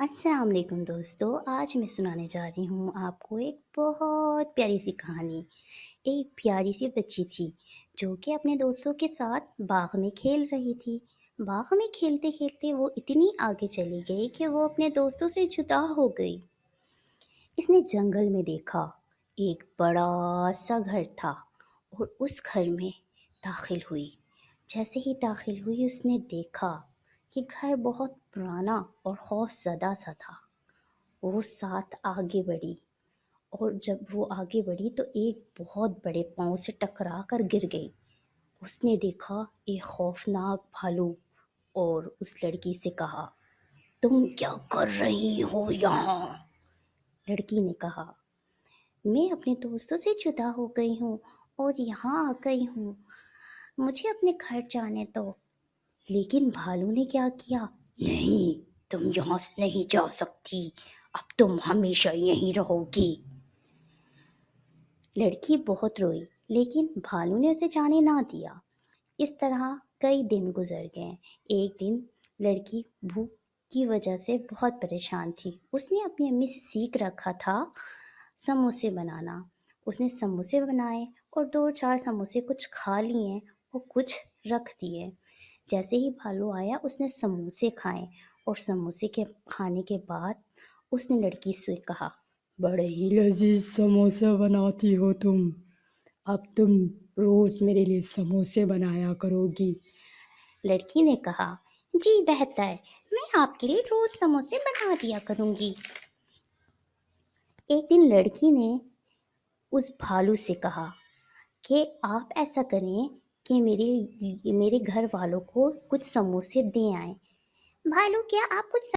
अस्सलाम वालेकुम दोस्तों। आज मैं सुनाने जा रही हूँ आपको एक बहुत प्यारी सी कहानी। एक प्यारी सी बच्ची थी जो कि अपने दोस्तों के साथ बाग में खेल रही थी। बाग में खेलते खेलते वो इतनी आगे चली गई कि वो अपने दोस्तों से जुदा हो गई। इसने जंगल में देखा, एक बड़ा सा घर था और उस घर में दाखिल हुई। जैसे ही दाखिल हुई उसने देखा कि घर बहुत पुराना और खौफज़दा सा था। वो साथ आगे बढ़ी और जब वो आगे बढ़ी तो एक बहुत बड़े पाँव से टकरा कर गिर गई। उसने देखा एक खौफनाक भालू और उस लड़की से कहा, तुम क्या कर रही हो यहाँ? लड़की ने कहा, मैं अपने दोस्तों से जुदा हो गई हूँ और यहाँ आ गई हूँ, मुझे अपने घर जाने दो। लेकिन भालू ने क्या किया, नहीं, तुम यहाँ से नहीं जा सकती, अब तुम हमेशा यहीं रहोगी। लड़की बहुत रोई लेकिन भालू ने उसे जाने ना दिया। इस तरह कई दिन गुजर गए। एक दिन लड़की भूख की वजह से बहुत परेशान थी। उसने अपनी अम्मी से सीख रखा था समोसे बनाना। उसने समोसे बनाए और 2-4 समोसे कुछ खा लिए और कुछ रख दिए। जैसे ही भालू आया उसने समोसे खाए और समोसे के खाने के बाद उसने लड़की से कहा, बड़े ही लजीज समोसे बनाती हो तुम, अब तुम रोज मेरे लिए समोसे बनाया करोगी। लड़की ने कहा, जी बेहतर, मैं आपके लिए रोज समोसे बना दिया करूंगी। एक दिन लड़की ने उस भालू से कहा कि आप ऐसा करें कि मेरे घर वालों को कुछ समोसे दे आए। भालू, क्या आप कुछ